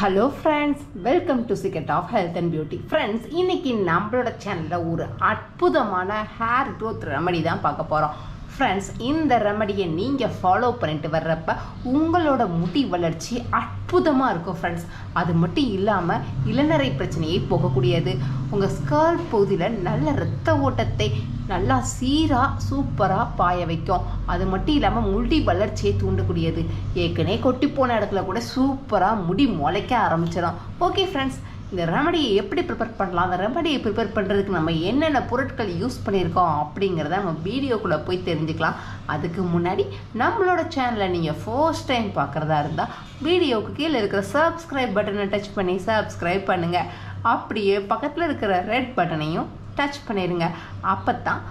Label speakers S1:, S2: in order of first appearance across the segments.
S1: Hello friends, welcome to secret of health and beauty. Friends, இன்னைக்கு நம்மளோட சேனலில் ஒரு அற்புதமான ஹேர் க்ரோத் ரெமடி தான் பார்க்க போகிறோம். ஃப்ரெண்ட்ஸ், இந்த ரெமடியை நீங்கள் ஃபாலோ பண்ணிட்டு வர்றப்ப உங்களோட முடி வளர்ச்சி அற்புதமாக இருக்கும். ஃப்ரெண்ட்ஸ், அது மட்டும் இல்லாமல் இளநரை பிரச்சனையை போகக்கூடியது. உங்கள் ஸ்கர்ட் பகுதியில் நல்ல இரத்த ஓட்டத்தை நல்லா சீராக சூப்பராக பாய வைக்கும். அது மட்டும் இல்லாமல் முடி வளர்ச்சியை தூண்டக்கூடியது. ஏற்கனவே கொட்டி போன இடத்துல கூட சூப்பராக முடி முளைக்க ஆரம்பிச்சிடும். ஓகே ஃப்ரெண்ட்ஸ், இந்த ரெமடியை எப்படி ப்ரிப்பேர் பண்ணலாம், அந்த ரெமடியை ப்ரிப்பேர் பண்ணுறதுக்கு நம்ம என்னென்ன பொருட்கள் யூஸ் பண்ணியிருக்கோம் அப்படிங்கிறத நம்ம வீடியோக்குள்ளே போய் தெரிஞ்சுக்கலாம். அதுக்கு முன்னாடி நம்மளோட சேனலை நீங்கள் ஃபர்ஸ்ட் டைம் பார்க்குறதா இருந்தால் வீடியோவுக்கு கீழே இருக்கிற சப்ஸ்கிரைப் பட்டனை டச் பண்ணி சப்ஸ்கிரைப் பண்ணுங்கள். அப்படியே பக்கத்தில் இருக்கிற ரெட் பட்டனையும் டச் பண்ணிடுங்க. அப்போ தான்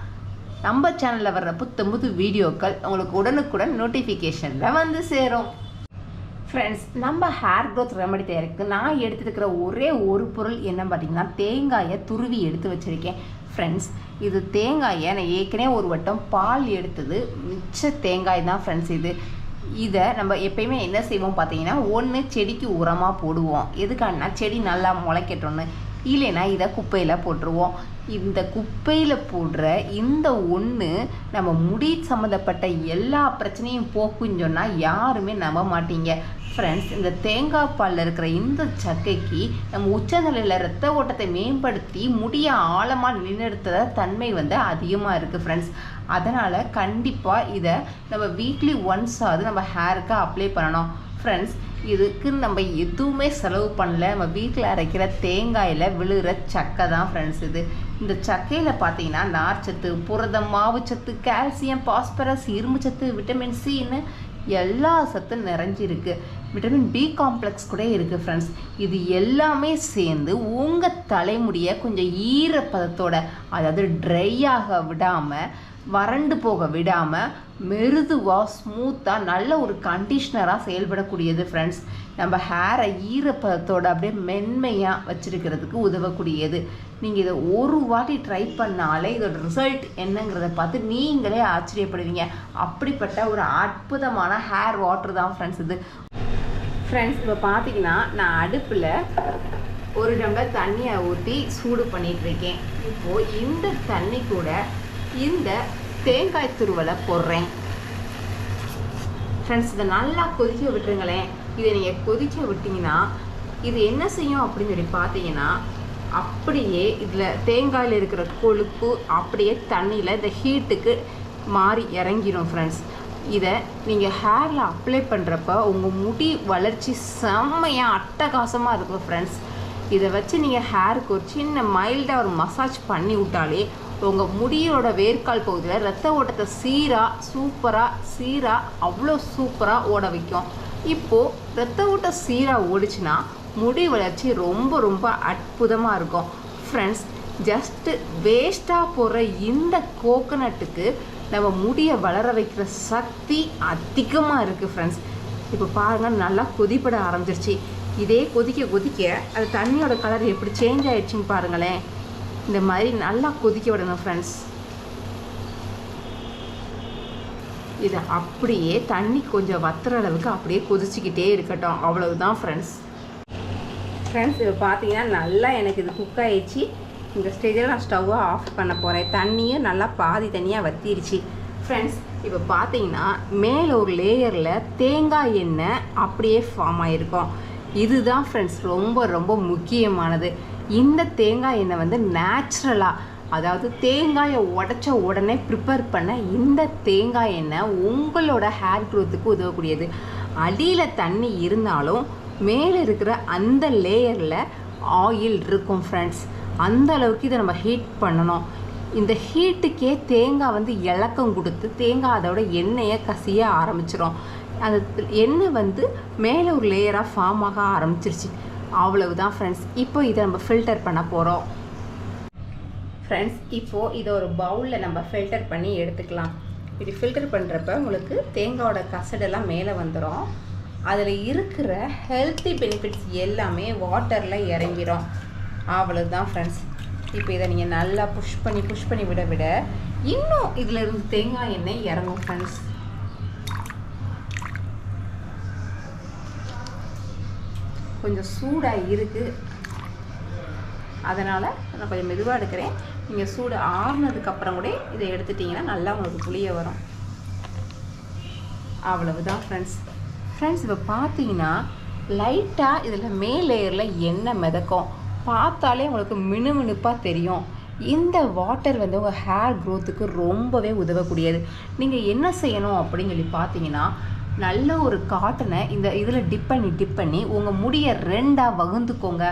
S1: நம்ம சேனலில் வர்ற புத்தம்புது வீடியோக்கள் உங்களுக்கு உடனுக்குடன் நோட்டிஃபிகேஷனில் வந்து சேரும். ஃப்ரெண்ட்ஸ், நம்ம ஹேர் க்ரோத் ரெமடி தயாரிக்கு நான் எடுத்துருக்கிற ஒரே ஒரு பொருள் என்ன பார்த்தீங்கன்னா, தேங்காயை துருவி எடுத்து வச்சுருக்கேன். ஃப்ரெண்ட்ஸ், இது தேங்காயை நான் ஏற்கனவே ஒரு வட்டம் பால் எடுத்தது மிச்ச தேங்காய் தான். ஃப்ரெண்ட்ஸ், இதை நம்ம எப்பயுமே என்ன செய்வோம் பார்த்தீங்கன்னா, ஒன்று செடிக்கு உரமாக போடுவோம். எதுக்காகனா செடி நல்லா முளைக்கட்டோன்னு. இல்லைன்னா இதை குப்பையில் போட்டுருவோம். இந்த குப்பையில் போடுற இந்த ஒன்று நம்ம முடி சம்மந்தப்பட்ட எல்லா பிரச்சனையும் போக்குன்னு சொன்னால் யாருமே நம்ப மாட்டீங்க. ஃப்ரெண்ட்ஸ், இந்த தேங்காய் பாலில் இருக்கிற இந்த சக்கைக்கு நம்ம உச்சநிலையில் இரத்த ஓட்டத்தை மேம்படுத்தி முடிய ஆழமாக நிலைநிறுத்துகிற தன்மை அதிகமாக இருக்குது. ஃப்ரெண்ட்ஸ், அதனால் கண்டிப்பாக இதை நம்ம வீக்லி ஒன்ஸ் ஆகுது நம்ம ஹேருக்கு அப்ளை பண்ணணும். ஃப்ரெண்ட்ஸ், இதுக்கு நம்ம எதுவுமே செலவு பண்ணல. நம்ம வீட்டில் அரைக்கிற தேங்காயில் விழுகிற சக்கை தான். ஃப்ரெண்ட்ஸ், இந்த சக்கையில் பார்த்தீங்கன்னா நார்ச்சத்து, புரதம், மாவுச்சத்து, கால்சியம், பாஸ்பரஸ், இரும்பு சத்து, விட்டமின் சின்னு எல்லா சத்தும் நிறைஞ்சிருக்கு. விட்டமின் பி காம்ப்ளெக்ஸ் கூட இருக்குது. ஃப்ரெண்ட்ஸ், இது எல்லாமே சேர்ந்து உங்கள் தலைமுடியை கொஞ்சம் ஈரப்பதத்தோட, அதாவது ட்ரை ஆக விடாமல், வறண்டு போக விடாமல், மெருதுவாக ஸ்மூத்தாக நல்ல ஒரு கண்டிஷ்னராக செயல்படக்கூடியது. ஃப்ரெண்ட்ஸ், நம்ம ஹேரை ஈரப்பதத்தோடு அப்படியே மென்மையாக வச்சுருக்கிறதுக்கு உதவக்கூடியது. நீங்கள் இதை ஒரு வாட்டி ட்ரை பண்ணாலே இதோட ரிசல்ட் என்னங்கிறத பார்த்து நீங்களே ஆச்சரியப்படுவீங்க. அப்படிப்பட்ட ஒரு அற்புதமான ஹேர் வாட்டர் தான் ஃப்ரெண்ட்ஸ் ஃப்ரெண்ட்ஸ், இப்போ பார்த்தீங்கன்னா நான் அடுப்பில் ஒரு டம்ளர் தண்ணியை ஊற்றி சூடு பண்ணிகிட்ருக்கேன். இப்போது இந்த தண்ணி கூட இந்த தேங்காய் துருவலை போடுறேன். ஃப்ரெண்ட்ஸ், இதை நல்லா கொதிக்க விட்டுருங்களேன். இதை நீங்கள் கொதிக்க விட்டிங்கன்னா இது என்ன செய்யும் அப்படின்னு சொல்லி பார்த்தீங்கன்னா, அப்படியே இதில் தேங்காயில் இருக்கிற கொழுப்பு அப்படியே தண்ணியில் இந்த ஹீட்டுக்கு மாறி இறங்கிடும். ஃப்ரெண்ட்ஸ், இதை நீங்கள் ஹேரில் அப்ளை பண்ணுறப்ப உங்கள் முடி வளர்ச்சி செம்மையாக அட்டகாசமாக இருக்கும். ஃப்ரெண்ட்ஸ், இதை வச்சு நீங்கள் ஹேருக்கு ஒரு சின்ன மைல்டாக ஒரு மசாஜ் பண்ணி விட்டாலே உங்கள் முடியோட வேர்க்கால் பகுதியில் ரத்த ஓட்டத்தை சீராக அவ்வளோ சூப்பராக ஓட வைக்கும். இப்போது ரத்த ஓட்டம் சீராக ஓடிச்சுன்னா முடி வளர்ச்சி ரொம்ப ரொம்ப அற்புதமாக இருக்கும். ஃப்ரெண்ட்ஸ், ஜஸ்ட்டு வேஸ்ட்டாக போடுற இந்த கோகோனட்டுக்கு நம்ம முடியை வளர வைக்கிற சக்தி அதிகமாக இருக்குது. ஃப்ரெண்ட்ஸ், இப்போ பாருங்கள், நல்லா கொதிப்பட ஆரம்பிச்சிருச்சு. இதே கொதிக்க அது தண்ணியோட கலர் எப்படி சேஞ்ச் ஆகிடுச்சின்னு பாருங்களேன். இந்த மாதிரி நல்லா கொதிக்க விடணும். ஃப்ரெண்ட்ஸ், இதை அப்படியே தண்ணி கொஞ்சம் வத்துற அளவுக்கு அப்படியே கொதிச்சிக்கிட்டே இருக்கட்டும். அவ்வளவுதான் ஃப்ரெண்ட்ஸ். இப்போ பார்த்தீங்கன்னா நல்லா எனக்கு இது குக் ஆகிடுச்சு. இந்த ஸ்டேஜில் நான் ஸ்டவ்வை ஆஃப் பண்ண போகிறேன். தண்ணியும் நல்லா பாதி தண்ணியாக வத்திருச்சு. ஃப்ரெண்ட்ஸ், இப்போ பார்த்தீங்கன்னா மேலே ஒரு லேயரில் தேங்காய் எண்ணெய் அப்படியே ஃபார்ம் ஆகிருக்கும். இதுதான் ஃப்ரெண்ட்ஸ் ரொம்ப ரொம்ப முக்கியமானது. இந்த தேங்காய் எண்ணெய் நேச்சுரலாக, அதாவது தேங்காயை உடைச்ச உடனே ப்ரிப்பேர் பண்ண இந்த தேங்காய் எண்ணெய் உங்களோட ஹேர் க்ரோத்துக்கு உதவக்கூடியது. அடியில் தண்ணி இருந்தாலும் மேலே இருக்கிற அந்த லேயரில் ஆயில் இருக்கும். ஃப்ரெண்ட்ஸ், அந்த அளவுக்கு இதை நம்ம ஹீட் பண்ணணும். இந்த ஹீட்டுக்கே தேங்காய் இலக்கம் கொடுத்து தேங்காய் அதோட எண்ணெயை கசிய ஆரம்பிச்சிடும். அந்த எண்ணெய் மேலே ஒரு லேயராக ஃபார்ம் ஆக ஆரம்பிச்சிருச்சு. அவ்வளவுதான் ஃப்ரெண்ட்ஸ். இப்போ இதை நம்ம ஃபில்டர் பண்ண போகிறோம். ஃப்ரெண்ட்ஸ், இப்போது இதை ஒரு பவுலில் நம்ம ஃபில்டர் பண்ணி எடுத்துக்கலாம். இது ஃபில்டர் பண்ணுறப்ப உங்களுக்கு தேங்காயோட கசடெல்லாம் மேலே வந்துடும். அதில் இருக்கிற ஹெல்த்தி பெனிஃபிட்ஸ் எல்லாமே வாட்டரில் இறங்கிடும். அவ்வளவுதான் ஃப்ரெண்ட்ஸ். இப்போ இதை நீங்கள் நல்லா புஷ் பண்ணி விட இன்னும் இதில் இருந்து தேங்காய் எண்ணெய் இறங்கும். ஃப்ரெண்ட்ஸ், கொஞ்சம் சூடாக இருக்குது, அதனால் நான் கொஞ்சம் மெதுவாக எடுக்கிறேன். நீங்கள் சூடு ஆறுனதுக்கப்புறம் கூட இதை எடுத்துட்டிங்கன்னா நல்லா உங்களுக்கு புளிய வரும். அவ்வளவுதான் ஃப்ரெண்ட்ஸ் இப்போ பார்த்தீங்கன்னா லைட்டாக இதில் மேல் லேயரில் எண்ணெய் மிதக்கும். பார்த்தாலே உங்களுக்கு மினுமினுப்பாக தெரியும். இந்த வாட்டர் வந்து உங்கள் ஹேர் க்ரோத்துக்கு ரொம்பவே உதவக்கூடியது. நீங்கள் என்ன செய்யணும் அப்படின்னு சொல்லி பார்த்தீங்கன்னா, நல்ல ஒரு காட்டனை இந்த இதில் டிப் பண்ணி உங்கள் முடியை 2ஆக வகுந்துக்கோங்க.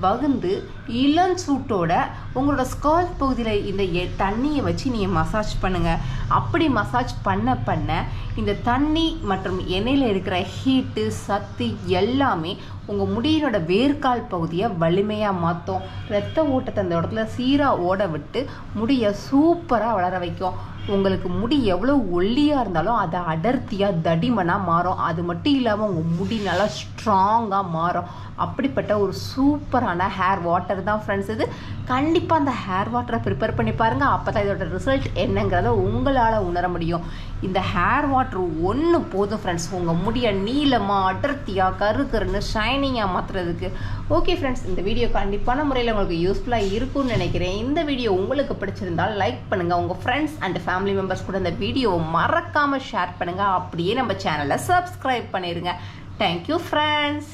S1: வகுந்து இளஞ்சூட்டோட உங்களோட ஸ்கால்ப் பகுதியில் இந்த தண்ணியை வச்சு நீங்கள் மசாஜ் பண்ணுங்கள். அப்படி மசாஜ் பண்ண இந்த தண்ணி மற்றும் எண்ணெயில் இருக்கிற ஹீட்டு சத்து எல்லாமே உங்கள் முடியினோட வேர்க்கால் பகுதியை வலிமையாக மாற்றும். இரத்த ஓட்டத்தை அந்த இடத்துல சீராக ஓட விட்டு முடியை சூப்பராக வளர வைக்கும். உங்களுக்கு முடி எவ்வளோ ஒல்லியாக இருந்தாலும் அதை அடர்த்தியாக தடிமனாக மாறும். அது மட்டும் இல்லாமல் உங்கள் முடி நல்லா ஸ்ட்ராங்காக மாறும். அப்படிப்பட்ட ஒரு சூப்பரான ஹேர் வாட்டர் தான் ஃப்ரெண்ட்ஸ் இது. கண்டிப்பாக அந்த ஹேர் வாட்டரை ப்ரிப்பேர் பண்ணி பாருங்கள். அப்போ தான் இதோட ரிசல்ட் என்னங்கிறத உங்களால் உணர முடியும். இந்த ஹேர் வாட்டர் ஒன்று போதும் ஃப்ரெண்ட்ஸ், உங்கள் முடியை நீளமாக அடர்த்தியாக கருன்னு ஷைனிங்காக மாற்றுறதுக்கு. ஓகே ஃப்ரெண்ட்ஸ், இந்த வீடியோ கண்டிப்பான முறையில் உங்களுக்கு யூஸ்ஃபுல்லாக இருக்கும்னு நினைக்கிறேன். இந்த வீடியோ உங்களுக்கு பிடிச்சிருந்தால் லைக் பண்ணுங்கள். உங்கள் ஃப்ரெண்ட்ஸ் அண்ட் ஃபேமிலி மெம்பர்ஸ் கூட இந்த வீடியோவை மறக்காமல் ஷேர் பண்ணுங்கள். அப்படியே நம்ம சேனலை சப்ஸ்கிரைப் பண்ணிடுங்க. Thank you friends.